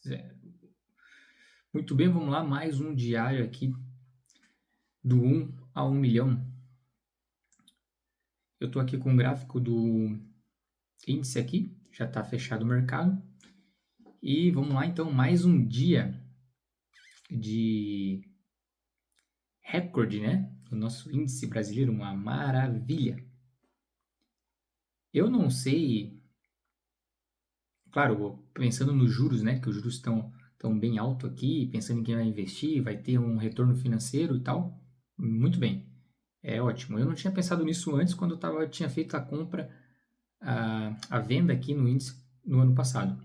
Zero. Muito bem, vamos lá, mais um diário aqui do 1 a 1 milhão. Eu estou aqui com o gráfico do índice aqui, já está fechado o mercado. E vamos lá então, mais um dia de recorde, né? O nosso índice brasileiro, uma maravilha. Eu não sei, claro, pensando nos juros, né? Que os juros estão bem alto aqui, pensando em quem vai investir, vai ter um retorno financeiro e tal. Muito bem, é ótimo. Eu não tinha pensado nisso antes quando tinha feito a compra, a venda aqui no índice no ano passado.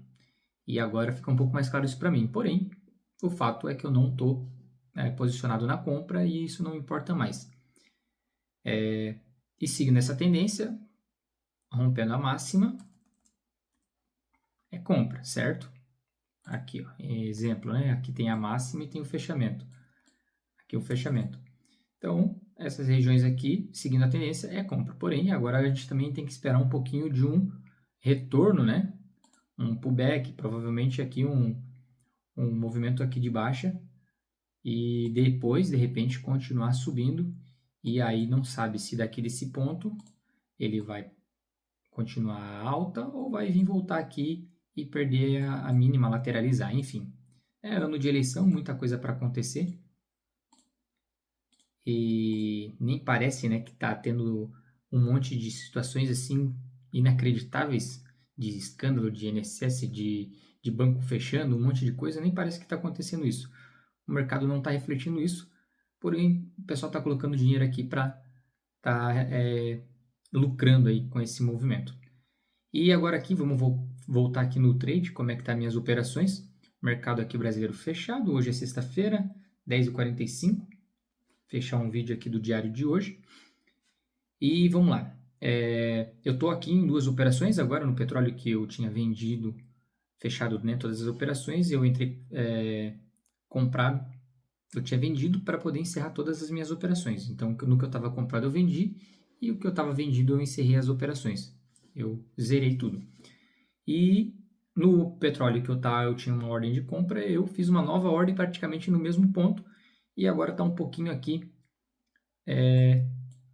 E agora fica um pouco mais claro isso para mim. Porém, o fato é que eu não estou posicionado na compra e isso não importa mais. E seguindo essa tendência, rompendo a máxima, é compra, certo? Aqui, ó, exemplo, né? Aqui tem a máxima e tem o fechamento. Aqui é o fechamento. Então, essas regiões aqui, seguindo a tendência, é compra. Porém, agora a gente também tem que esperar um pouquinho de um retorno, né? Um pullback, provavelmente aqui um movimento aqui de baixa e depois, de repente, continuar subindo e aí não sabe se daqui desse ponto ele vai continuar alta ou vai vir voltar aqui e perder a mínima, lateralizar, enfim. É ano de eleição, muita coisa para acontecer e nem parece, né, que está tendo um monte de situações assim inacreditáveis de escândalo de INSS, de banco fechando, um monte de coisa, nem parece que está acontecendo isso. O mercado não está refletindo isso, porém o pessoal está colocando dinheiro aqui para lucrando aí com esse movimento. E agora aqui, vamos voltar aqui no trade, como é que tá minhas operações. Mercado aqui brasileiro fechado, hoje é sexta-feira, 10h45. Fechar um vídeo aqui do diário de hoje. E vamos lá. Eu estou aqui em duas operações agora, no petróleo que eu tinha vendido, fechado, né, todas as operações, eu entrei comprado, eu tinha vendido para poder encerrar todas as minhas operações. Então, no que eu estava comprado eu vendi, e o que eu estava vendido eu encerrei as operações. Eu zerei tudo. E no petróleo que eu tinha uma ordem de compra, eu fiz uma nova ordem praticamente no mesmo ponto, e agora está um pouquinho aqui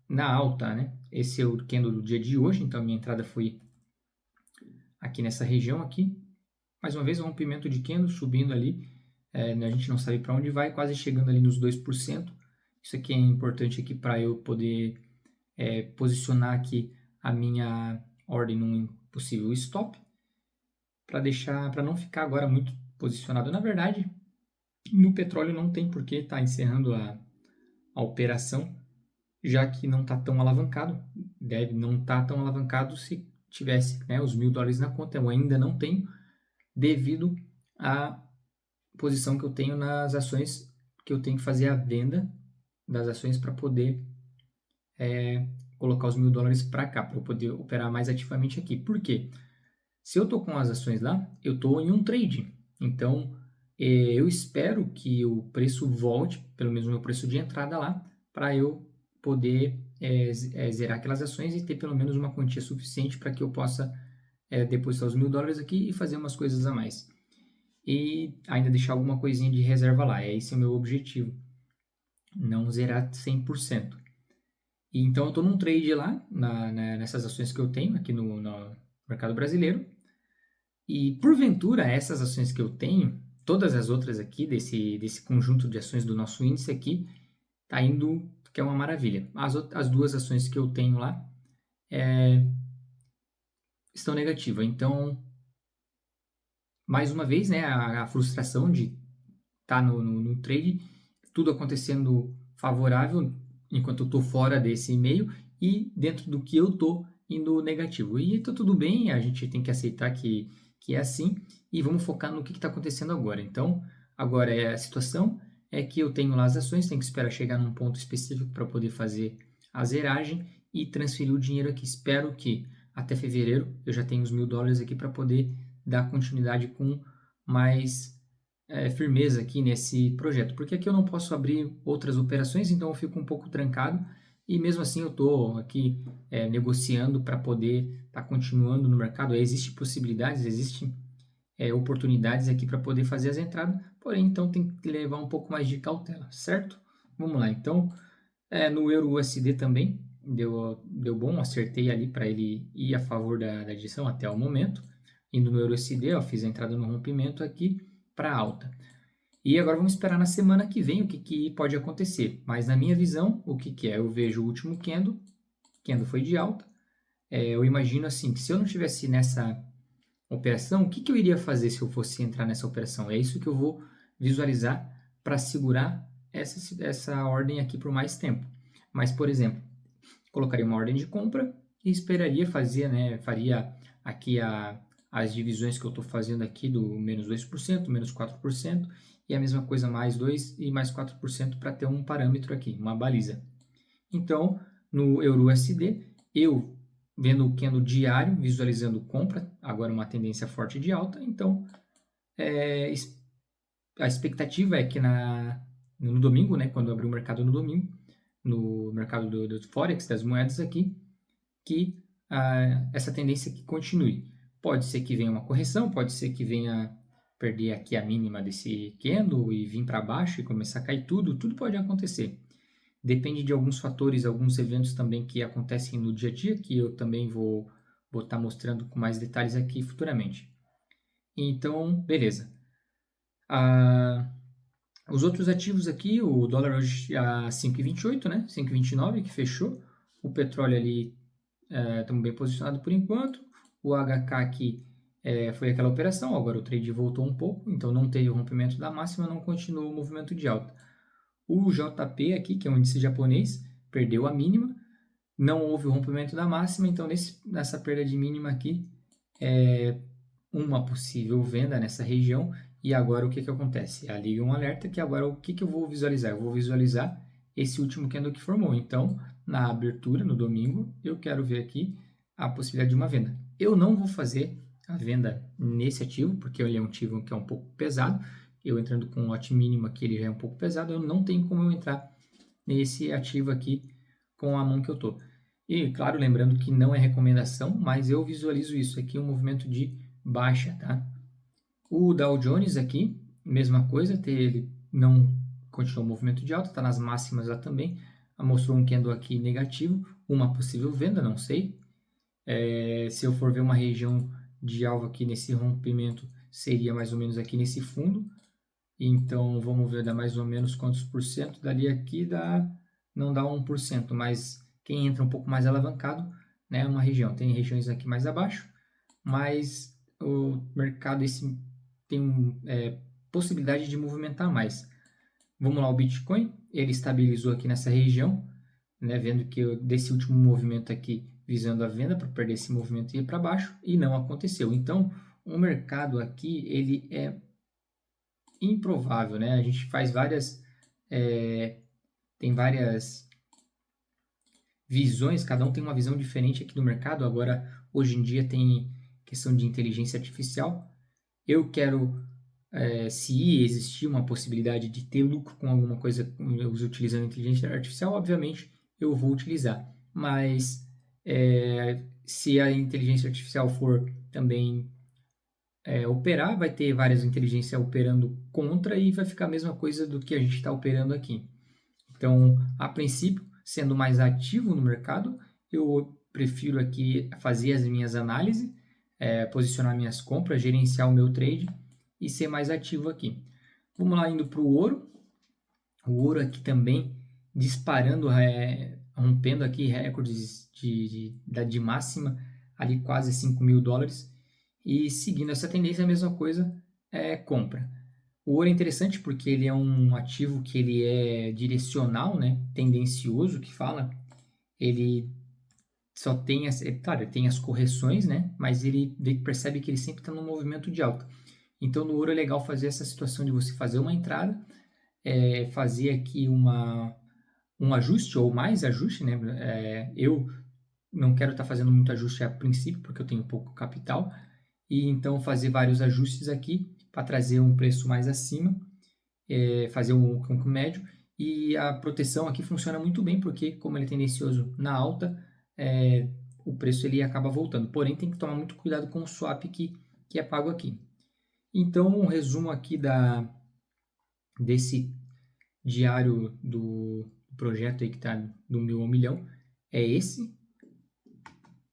na alta, né? Esse é o candle do dia de hoje, então a minha entrada foi aqui nessa região aqui. Mais uma vez, um rompimento de candle subindo ali, a gente não sabe para onde vai, quase chegando ali nos 2%. Isso aqui é importante aqui para eu poder posicionar aqui a minha ordem num possível stop, para não ficar agora muito posicionado. Na verdade, no petróleo não tem por que estar encerrando a operação, já que não está tão alavancado. Deve não estar tão alavancado se tivesse, né, os $1.000 na conta. Eu ainda não tenho, devido à posição que eu tenho nas ações, que eu tenho que fazer a venda das ações para poder colocar os $1.000 para cá, para eu poder operar mais ativamente aqui. Por quê? Se eu estou com as ações lá, eu estou em um trade. Então, eu espero que o preço volte, pelo menos o meu preço de entrada lá, para eu poder zerar aquelas ações e ter pelo menos uma quantia suficiente para que eu possa depositar os $1.000 aqui e fazer umas coisas a mais. E ainda deixar alguma coisinha de reserva lá. Esse é o meu objetivo. Não zerar 100%. E então, eu estou num trade lá, nessas ações que eu tenho aqui no mercado brasileiro. E, porventura, essas ações que eu tenho, todas as outras aqui, desse conjunto de ações do nosso índice aqui, tá indo, que é uma maravilha. As duas ações que eu tenho lá estão negativas. Então, mais uma vez, né, a frustração de estar no trade, tudo acontecendo favorável, enquanto eu estou fora desse meio, e dentro do que eu estou indo negativo. E tá tudo bem, a gente tem que aceitar que é assim, e vamos focar no que está acontecendo agora. Então, agora a situação é que eu tenho lá as ações, tenho que esperar chegar num ponto específico para poder fazer a zeragem e transferir o dinheiro aqui. Espero que até fevereiro eu já tenha os $1.000 aqui para poder dar continuidade com mais firmeza aqui nesse projeto, porque aqui eu não posso abrir outras operações, então eu fico um pouco trancado, e mesmo assim eu estou aqui negociando para poder estar continuando no mercado. Existem possibilidades, existem oportunidades aqui para poder fazer as entradas, porém, então tem que levar um pouco mais de cautela, certo? Vamos lá, então, no Euro USD também deu bom, acertei ali para ele ir a favor da direção até o momento. Indo no Euro USD, ó, fiz a entrada no rompimento aqui para alta. E agora vamos esperar na semana que vem o que pode acontecer. Mas na minha visão, o que é? Eu vejo o último candle foi de alta. Eu imagino assim, que se eu não tivesse nessa operação, o que eu iria fazer se eu fosse entrar nessa operação? É isso que eu vou visualizar para segurar essa ordem aqui por mais tempo. Mas, por exemplo, colocaria uma ordem de compra e esperaria fazer, né, faria aqui as divisões que eu estou fazendo aqui do menos 2%, menos 4%, e a mesma coisa mais 2% e mais 4% para ter um parâmetro aqui, uma baliza. Então, no Euro USD, eu vendo o candle diário, visualizando compra, agora uma tendência forte de alta, então a expectativa é que no domingo, né, quando abrir o mercado no domingo, no mercado do Forex, das moedas aqui, que essa tendência aqui continue. Pode ser que venha uma correção, pode ser que venha perder aqui a mínima desse candle e vir para baixo e começar a cair tudo pode acontecer. Depende de alguns fatores, alguns eventos também que acontecem no dia a dia, que eu também vou estar mostrando com mais detalhes aqui futuramente. Então, beleza. Os outros ativos aqui, o dólar hoje a 5,28, né? 5,29 que fechou. O petróleo ali estamos bem posicionados por enquanto. O HK aqui foi aquela operação, agora o trade voltou um pouco, então não teve o rompimento da máxima, não continuou o movimento de alta. O JP aqui, que é um índice japonês, perdeu a mínima, não houve o rompimento da máxima, então nessa perda de mínima aqui, uma possível venda nessa região. E agora o que acontece? Liga um alerta que agora o que eu vou visualizar? Eu vou visualizar esse último candle que formou. Então, na abertura, no domingo, eu quero ver aqui a possibilidade de uma venda. Eu não vou fazer a venda nesse ativo, porque ele é um ativo que é um pouco pesado. Eu entrando com um lote mínimo aqui, ele já é um pouco pesado. Eu não tenho como eu entrar nesse ativo aqui com a mão que eu tô. E, claro, lembrando que não é recomendação, mas eu visualizo isso aqui, um movimento de baixa, tá? O Dow Jones aqui, mesma coisa, ele não continuou o movimento de alta, está nas máximas lá também, mostrou um candle aqui negativo, uma possível venda, não sei. Se eu for ver uma região de alvo aqui nesse rompimento, seria mais ou menos aqui nesse fundo. Então, vamos ver, dá mais ou menos quantos por cento, dali aqui não dá 1%, mas quem entra um pouco mais alavancado, né, uma região, tem regiões aqui mais abaixo, mas o mercado tem possibilidade de movimentar mais. Vamos lá, o Bitcoin, ele estabilizou aqui nessa região, né, vendo que desse último movimento aqui, visando a venda, para perder esse movimento e ir para baixo, e não aconteceu. Então, o mercado aqui, ele é improvável, né? A gente faz tem várias visões, cada um tem uma visão diferente aqui do mercado. Agora, hoje em dia, tem questão de inteligência artificial. Eu quero, se existir uma possibilidade de ter lucro com alguma coisa utilizando inteligência artificial, obviamente eu vou utilizar. Mas se a inteligência artificial for também operar, vai ter várias inteligências operando contra e vai ficar a mesma coisa do que a gente está operando aqui. Então, a princípio, sendo mais ativo no mercado, eu prefiro aqui fazer as minhas análises, posicionar minhas compras, gerenciar o meu trade e ser mais ativo aqui. Vamos lá, indo para o ouro. O ouro aqui também disparando, rompendo aqui recordes de máxima, ali quase $5.000. E seguindo essa tendência, a mesma coisa compra. O ouro é interessante porque ele é um ativo que ele é direcional, né? Tendencioso, que fala. Ele só tem claro, ele tem as correções, né? Mas ele percebe que ele sempre está num movimento de alta. Então, no ouro é legal fazer essa situação de você fazer uma entrada, fazer aqui um ajuste ou mais ajuste, né? Eu não quero estar fazendo muito ajuste a princípio, porque eu tenho pouco capital, e então fazer vários ajustes aqui para trazer um preço mais acima, fazer um campo médio, e a proteção aqui funciona muito bem, porque como ele é tendencioso na alta, o preço ele acaba voltando. Porém, tem que tomar muito cuidado com o swap que é pago aqui. Então, um resumo aqui desse diário do projeto aí que está do 1.000 ao 1.000.000 é esse.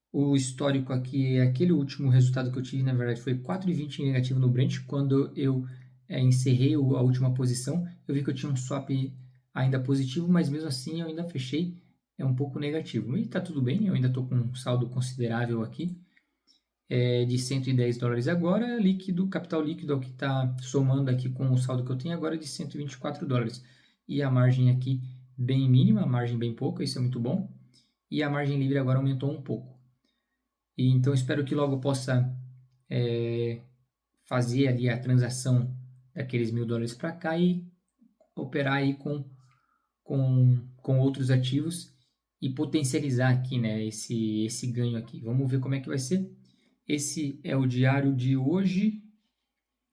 O histórico aqui é aquele último resultado que eu tive, na verdade, foi 4,20 em negativo no Brent. Quando eu encerrei a última posição, eu vi que eu tinha um swap ainda positivo, mas mesmo assim eu ainda fechei um pouco negativo. E tá tudo bem, eu ainda estou com um saldo considerável aqui, de $110 agora, líquido, capital líquido é o que está somando aqui com o saldo que eu tenho agora de $124. E a margem aqui bem mínima, a margem bem pouca, isso é muito bom. E a margem livre agora aumentou um pouco. E então espero que logo possa fazer ali a transação daqueles $1.000 para cá e operar aí com outros ativos e potencializar aqui, né, esse ganho aqui. Vamos ver como é que vai ser. Esse é o diário de hoje.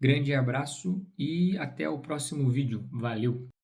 Grande abraço e até o próximo vídeo. Valeu!